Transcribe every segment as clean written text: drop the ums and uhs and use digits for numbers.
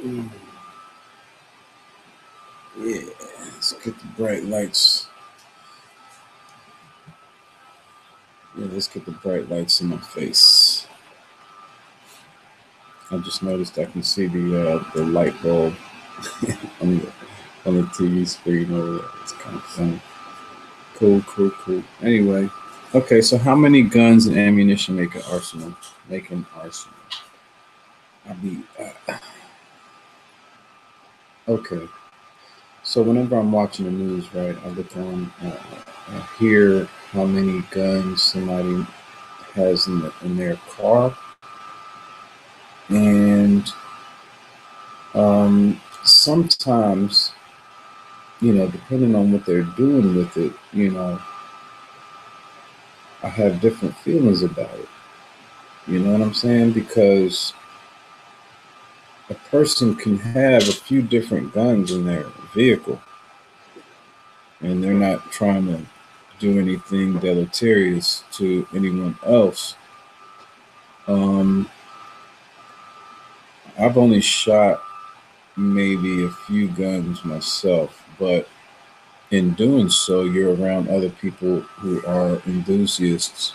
Mm, yeah, let's get the bright lights. Yeah, let's get the bright lights in my face. I just noticed I can see the light bulb on the TV screen over there. It's kind of funny. Cool, cool, cool. Anyway, okay. So how many guns and ammunition make an arsenal? Make an arsenal. I be okay. So whenever I'm watching the news, right, I look on, I hear how many guns somebody has in their car, and sometimes, depending on what they're doing with it, I have different feelings about it. You know what I'm saying? Because a person can have a few different guns in their vehicle, and they're not trying to do anything deleterious to anyone else. Um, I've only shot maybe a few guns myself, but in doing so, you're around other people who are enthusiasts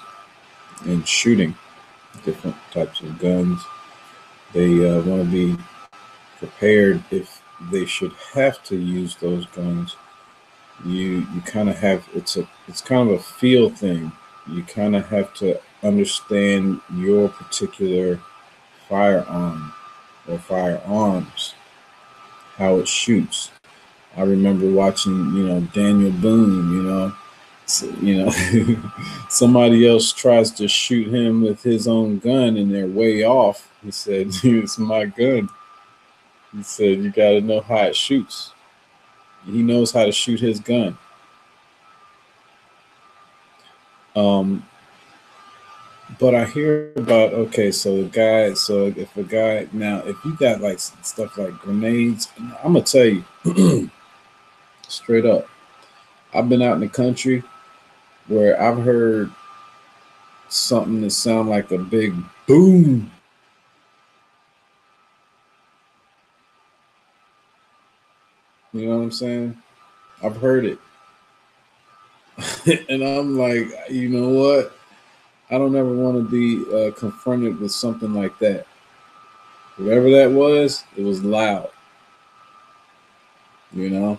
in shooting different types of guns. They want to be prepared if they should have to use those guns. You kind of have it's kind of a feel thing. You kind of have to understand your particular firearm or firearms, how it shoots. I remember watching, Daniel Boone, somebody else tries to shoot him with his own gun and they're way off. He said, it's my gun. He said, you got to know how it shoots. He knows how to shoot his gun. Um, but I hear about, okay, so if a guy, now, if you got like stuff like grenades, I'm going to tell you straight up, I've been out in the country where I've heard something that sound like a big boom. You know what I'm saying? I've heard it. And I'm like, you know what? I don't ever want to be confronted with something like that. Whatever that was, it was loud, you know?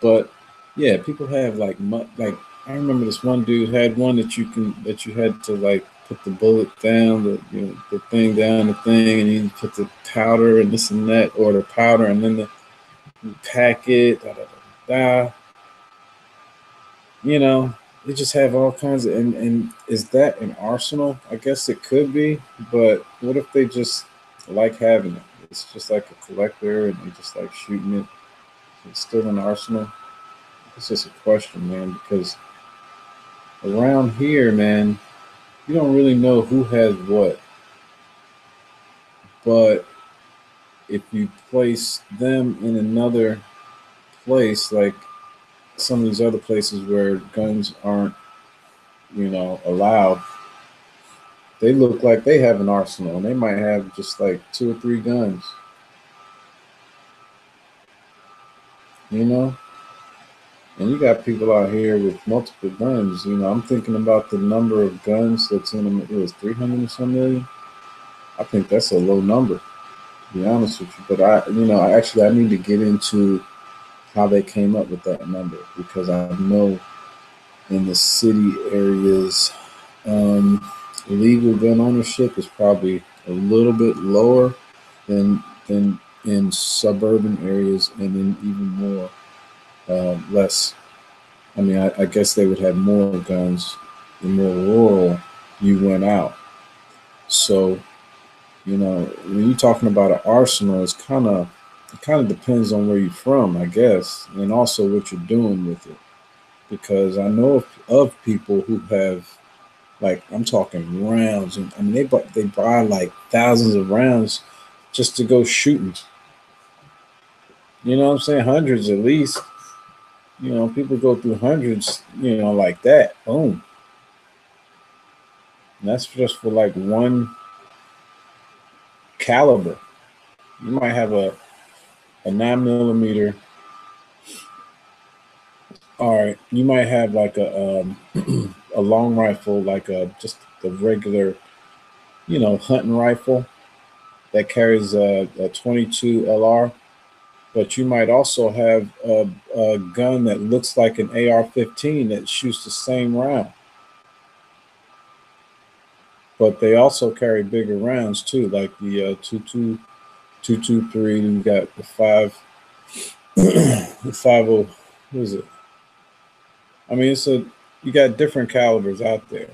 But yeah, people have like I remember this one dude had one that you had to like put the bullet down, the thing down the thing, and you put the powder and this and that, or the powder and then you pack it, da da da da. You know, they just have all kinds of and is that an arsenal? I guess it could be, but what if they just like having it? It's just like a collector and they just like shooting it. It's still an arsenal. It's just a question, man, because around here, man, you don't really know who has what. But if you place them in another place, like some of these other places where guns aren't, allowed, they look like they have an arsenal and they might have just like two or three guns, you know? And you got people out here with multiple guns. I'm thinking about the number of guns that's in them. It was 300 or some million. I think that's a low number, to be honest with you. But I need to get into how they came up with that number because I know in the city areas, um, legal gun ownership is probably a little bit lower than in suburban areas, and then even more less. I mean, I guess they would have more guns the more rural you went out. So when you're talking about an arsenal, it kind of depends on where you're from, I guess, and also what you're doing with it. Because I know of people who have, like, I'm talking rounds, and I mean they buy like thousands of rounds just to go shooting. You know what I'm saying? Hundreds at least. People go through hundreds, like that. Boom. And that's just for like one caliber. You might have a 9mm. All right, you might have like a a long rifle, like a just the regular, hunting rifle that carries a 22 LR. But you might also have a gun that looks like an AR-15 that shoots the same round. But they also carry bigger rounds too, like the 223. You got the the 50. What is it? I mean, you got different calibers out there,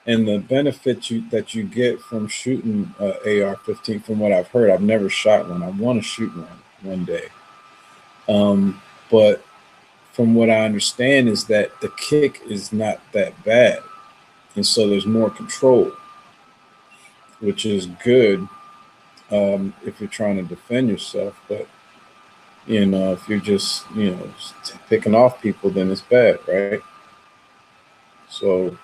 and the benefit that you get from shooting AR-15, from what I've heard, I've never shot one. I want to shoot one day, but from what I understand is that the kick is not that bad, and so there's more control, which is good if you're trying to defend yourself. But if you're just picking off people, then it's bad, right? So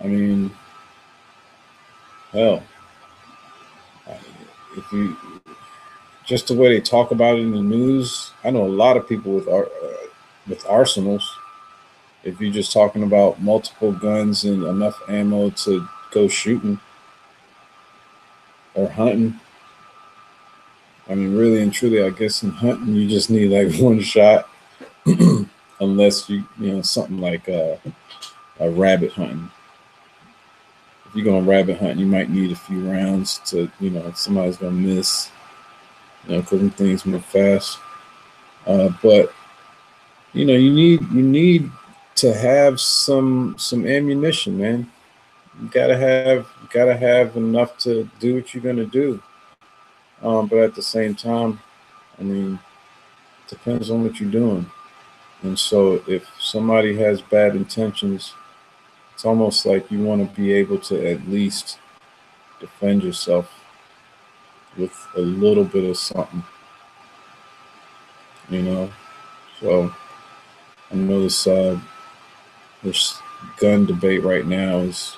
I mean, hell, if you just the way they talk about it in the news, I know a lot of people with arsenals. If you're just talking about multiple guns and enough ammo to go shooting or hunting, I mean, really and truly, I guess in hunting you just need like one shot, unless something like a rabbit hunting. If you're going rabbit hunting, you might need a few rounds to, if somebody's gonna miss, because things move fast. But you need to have some ammunition, man. You gotta have enough to do what you're gonna do. But at the same time, I mean, it depends on what you're doing. And so if somebody has bad intentions, it's almost like you want to be able to at least defend yourself with a little bit of something, you know. So I know this gun debate right now is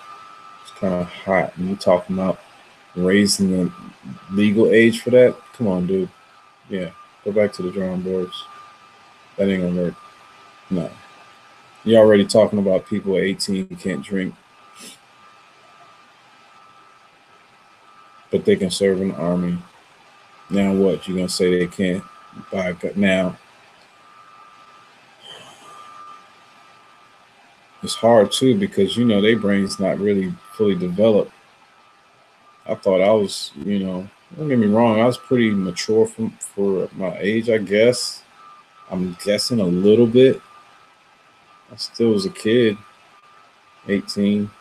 kind of hot, and you're talking about raising the legal age for that. Come on, dude. Yeah, go back to the drawing boards. That ain't gonna work. No, you're already talking about people at 18 who can't drink, but they can serve in the army. Now what? You gonna say they can't buy a gun? Now it's hard too because their brain's not really fully developed. I thought I was, don't get me wrong, I was pretty mature for my age, I guess. I'm guessing a little bit. I still was a kid, 18.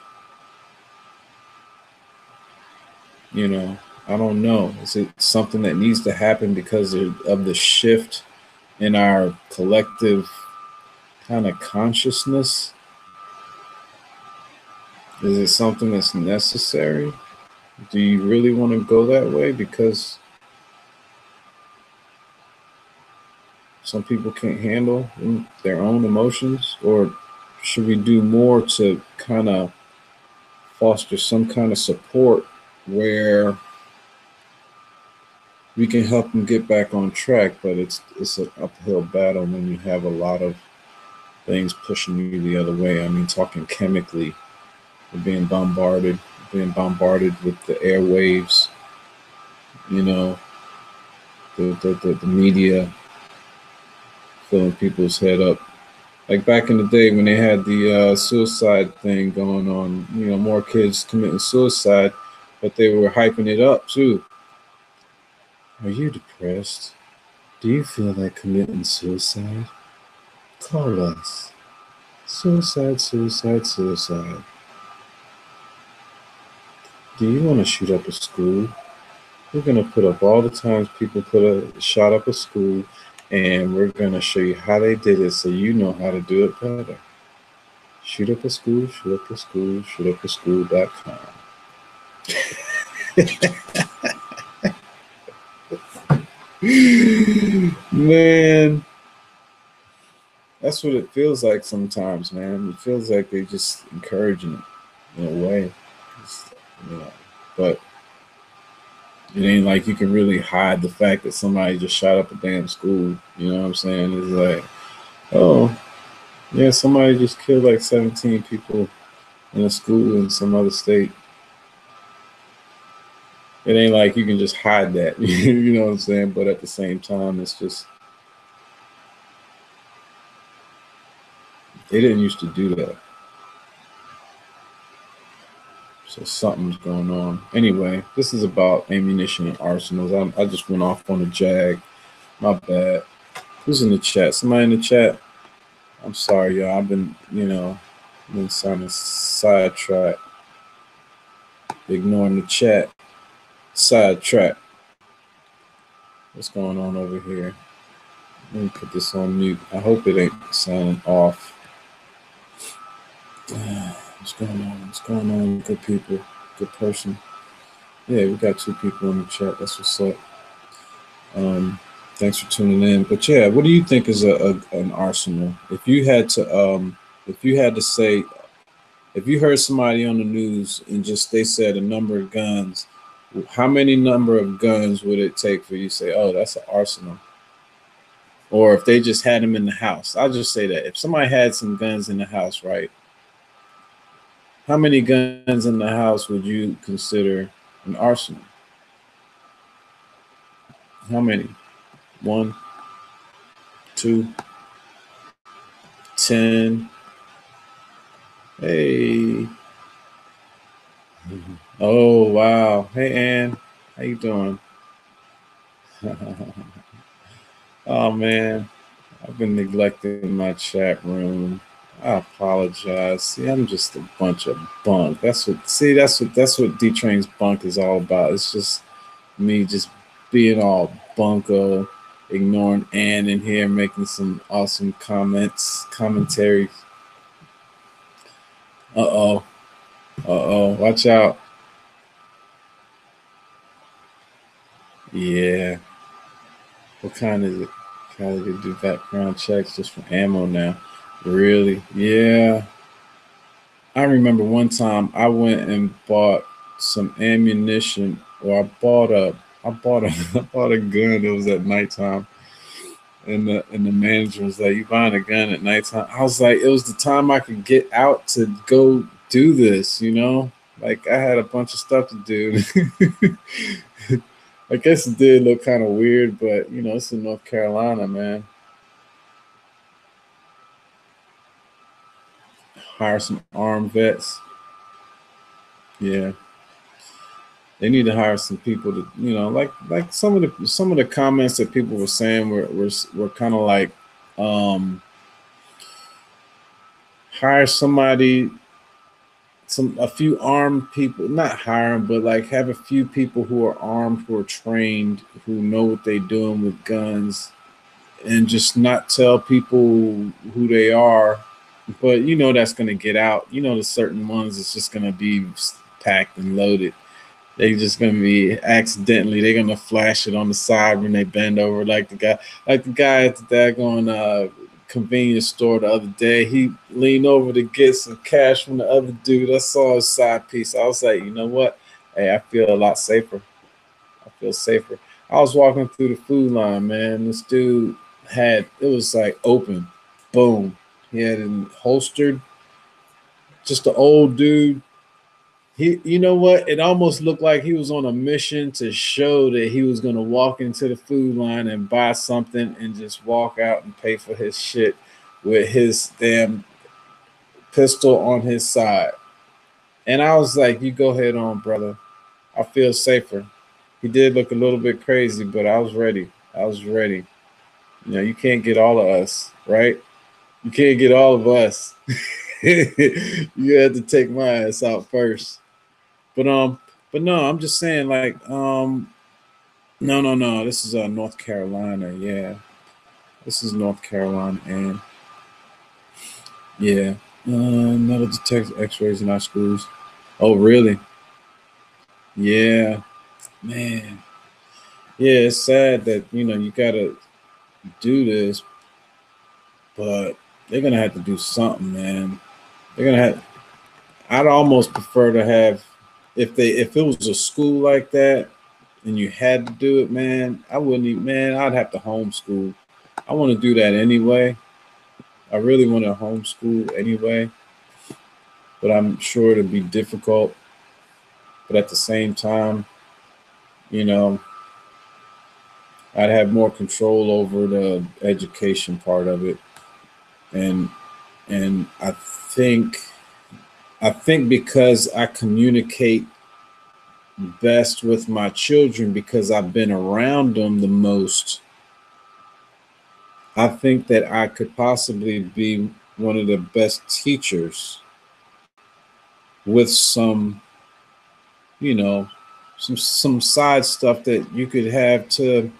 You know, I don't know. Is it something that needs to happen because of the shift in our collective kind of consciousness? Is it something that's necessary? Do you really want to go that way? Because some people can't handle their own emotions? Or should we do more to kind of foster some kind of support where we can help them get back on track? But it's an uphill battle when you have a lot of things pushing you the other way. I mean, talking chemically, we're being bombarded with the airwaves, the media filling people's head up. Like back in the day when they had the suicide thing going on, more kids committing suicide, but they were hyping it up too. Are you depressed? Do you feel like committing suicide? Call us. Suicide, suicide, suicide. Do you want to shoot up a school? We're going to put up all the times people shot up a school, and we're going to show you how they did it so you know how to do it better. Shoot up a school, shoot up a school, shoot up a school.com. Man, that's what it feels like sometimes, man. It feels like they're just encouraging it in a way. It's, you know, but It ain't like you can really hide the fact that somebody just shot up a damn school. You know what I'm saying? It's like, oh, yeah, somebody just killed like 17 people in a school in some other state. It ain't like you can just hide that. You know what I'm saying? But at the same time, it's just, they didn't used to do that. So something's going on. Anyway, this is about ammunition and arsenals. I just went off on a jag. My bad. Who's in the chat? Somebody in the chat? I'm sorry, y'all. I've been, been sounding sidetracked, ignoring the chat. Sidetrack. What's going on over here? Let me put this on mute. I hope it ain't sounding off. What's going on? What's going on, good people? Good person. Yeah, we got 2 people in the chat. That's what's up. Thanks for tuning in. But yeah, what do you think is an arsenal? If you had to say, if you heard somebody on the news and just they said a number of guns, how many number of guns would it take for you to say, oh, that's an arsenal? Or if they just had them in the house, I'll just say that if somebody had some guns in the house, right? How many guns in the house would you consider an arsenal? How many? 1, 2, 10. Hey. Oh wow. Hey Ann. How you doing? Oh man. I've been neglecting my chat room. I apologize. See, I'm just a bunch of bunk. That's what D Train's bunk is all about. It's just me just being all bunko, ignoring Ann in here, making some awesome commentary. Uh oh, watch out. Yeah. What kind is it? Kind of do background checks just for ammo now. Really? Yeah. I remember one time I went and bought some ammunition, or I bought a I bought a gun. It was at nighttime, and the manager was like, "You buying a gun at nighttime?" I was like, "It was the time I could get out to go do this." Like I had a bunch of stuff to do. I guess it did look kind of weird, but it's in North Carolina, man. Hire some armed vets. Yeah, they need to hire some people to, like some of the comments that people were saying were kind of like, um, hire somebody, a few armed people, not hire them, but like have a few people who are armed, who are trained, who know what they're doing with guns, and just not tell people who they are. But that's going to get out. The certain ones it's just going to be packed and loaded. They just gonna be accidentally. They're gonna flash it on the side when they bend over, like the guy at the daggone convenience store the other day. He leaned over to get some cash from the other dude. I saw his side piece. I was like, you know what? Hey, I feel a lot safer. I feel safer. I was walking through the food line, man. This dude it was like open, boom. He had it holstered. Just an old dude. You know what? It almost looked like he was on a mission to show that he was going to walk into the food line and buy something and just walk out and pay for his shit with his damn pistol on his side. And I was like, you go ahead on, brother. I feel safer. He did look a little bit crazy, but I was ready. I was ready. You can't get all of us, right? You can't get all of us. You had to take my ass out first. But no, I'm just saying, like, no. This is North Carolina. Yeah, this is North Carolina, and yeah, metal detects X-rays in our schools. Oh, really? Yeah, man. Yeah, it's sad that you gotta do this, but they're gonna have to do something, man. They're gonna have. I'd almost prefer to have if it was a school like that. and you had to do it, man, I wouldn't even, man, I'd have to homeschool. I want to do that anyway. I really want to homeschool anyway, but I'm sure it'll be difficult. But at the same time, you know, I'd have more control over the education part of it. And and I think because I communicate best with my children because I've been around them the most, I think that I could possibly be one of the best teachers with some, you know, some side stuff that you could have to,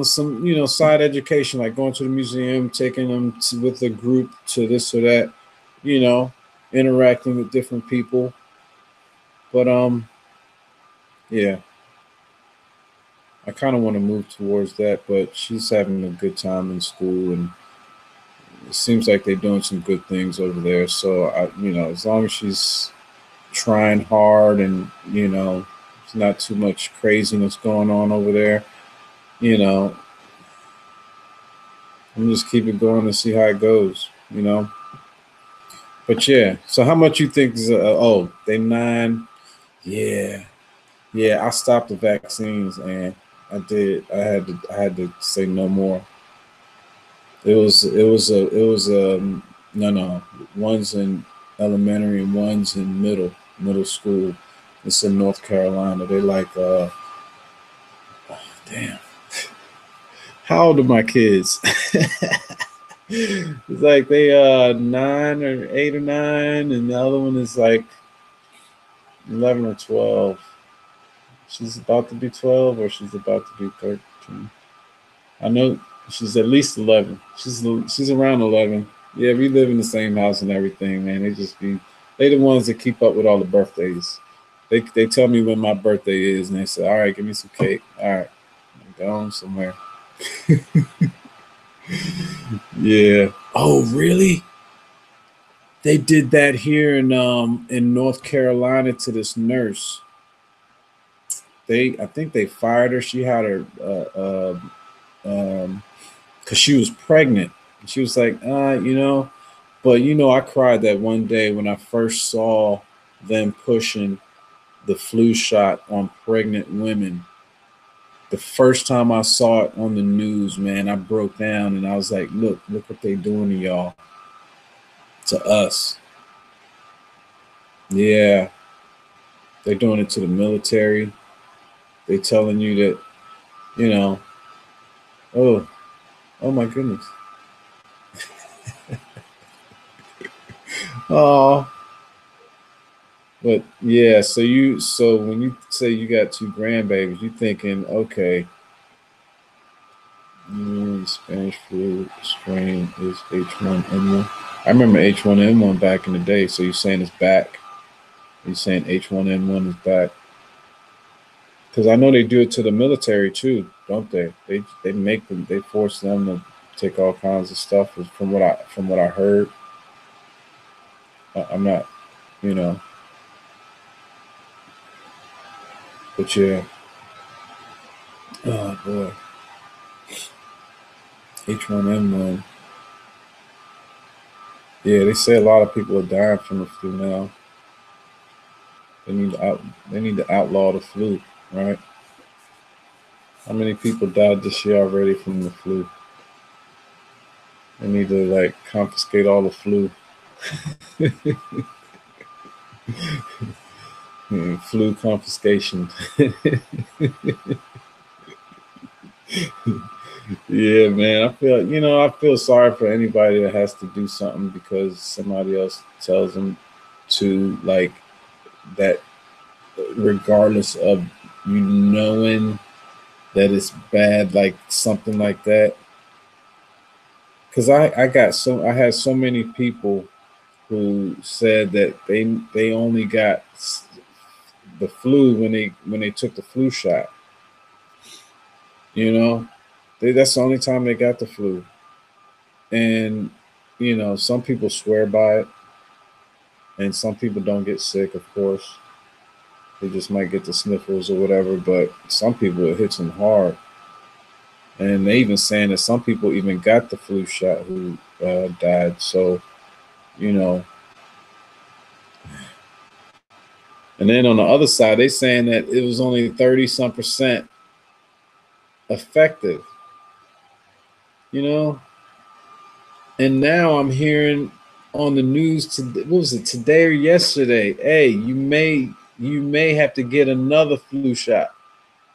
some, side education, like going to the museum, taking them with a group to this or that, you know, interacting with different people. But yeah, I kind of want to move towards that. But she's having a good time in school, and it seems like they're doing some good things over there. So as long as she's trying hard, and there's not too much craziness going on over there, you know, I'm just keep it going and see how it goes. But yeah, so how much you think is? Oh, they 9. Yeah, yeah. I stopped the vaccines, and I did. I had to say no more. It was no. One's in elementary and one's in middle school. It's in North Carolina. They like damn. How old are my kids? It's like they 9 or 8 or 9, and the other one is like 11 or 12. She's about to be 12, or she's about to be 13. I know she's at least 11. She's around 11. Yeah, we live in the same house and everything, man. They the ones that keep up with all the birthdays. They tell me when my birthday is, and they say, "All right, give me some cake." All right, I'm going somewhere. Yeah. Oh, really? They did that here in North Carolina to this nurse. I think they fired her. She had her because she was pregnant. She was like, but I cried that one day when I first saw them pushing the flu shot on pregnant women. The first time I saw it on the news, man, I broke down and I was like, look what they doing to y'all, to us. Yeah, they're doing it to the military. They telling you that, you know, oh, oh my goodness. Oh, but yeah, so when you say you got two grandbabies, you thinking, okay, Spanish flu strain is H1N1. I remember H1N1 back in the day. So you're saying it's back? You're saying H1N1 is back? Because I know they do it to the military too, don't they? They make them. They force them to take all kinds of stuff. From what I heard. I'm not, you know, but yeah. Oh boy, H1N1. Yeah, they say a lot of people are dying from the flu now. They need to out. They need to outlaw the flu, right? How many people died this year already from the flu? They need to like confiscate all the flu. Flu confiscation. Yeah, man. I feel sorry for anybody that has to do something because somebody else tells them to, like, that, regardless of you knowing that it's bad, like something like that. Because I had so many people who said that they only got the flu when they took the flu shot. You know, that's the only time they got the flu, and some people swear by it, and some people don't get sick, of course. They just might get the sniffles or whatever, but some people it hits them hard. And they even saying that some people even got the flu shot who died. So, you know, and then on the other side, they saying that it was only 30 some percent effective, you know. And now I'm hearing on the news today, what was it, today or yesterday? Hey, you may have to get another flu shot.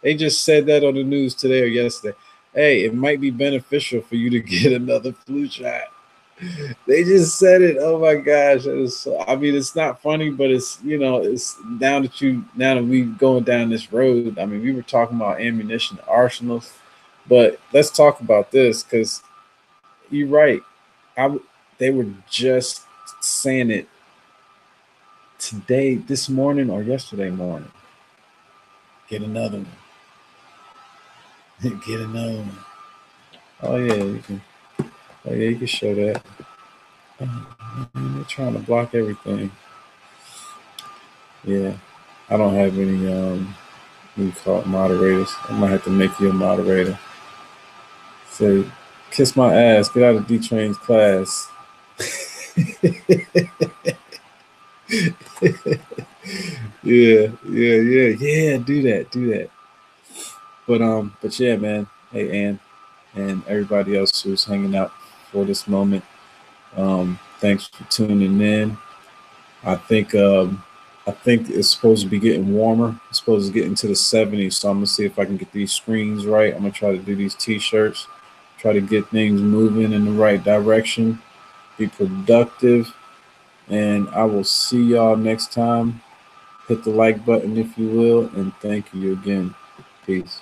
They just said that on the news today or yesterday. Hey, it might be beneficial for you to get another flu shot. They just said it. Oh my gosh. I mean, it's not funny, but it's, it's now that we going down this road. I mean, we were talking about ammunition arsenals, but let's talk about this because you're right. I They were just saying it today, this morning, or yesterday morning. Get another one. Get another one. Oh yeah, you can. Oh yeah, you can show that. They're trying to block everything. Yeah, I don't have any. What do you call it, moderators? I might have to make you a moderator. Say, kiss my ass. Get out of D Train's class. Yeah, yeah, yeah, yeah. Do that. Do that. But yeah, man. Hey, Ann, and everybody else who's hanging out for this moment. Thanks for tuning in. I think I think it's supposed to be getting warmer. It's supposed to get into the 70s. So I'm gonna see if I can get these screens right. I'm gonna try to do these t-shirts, try to get things moving in the right direction, be productive, and I will see y'all next time. Hit the like button if you will, and thank you again. Peace.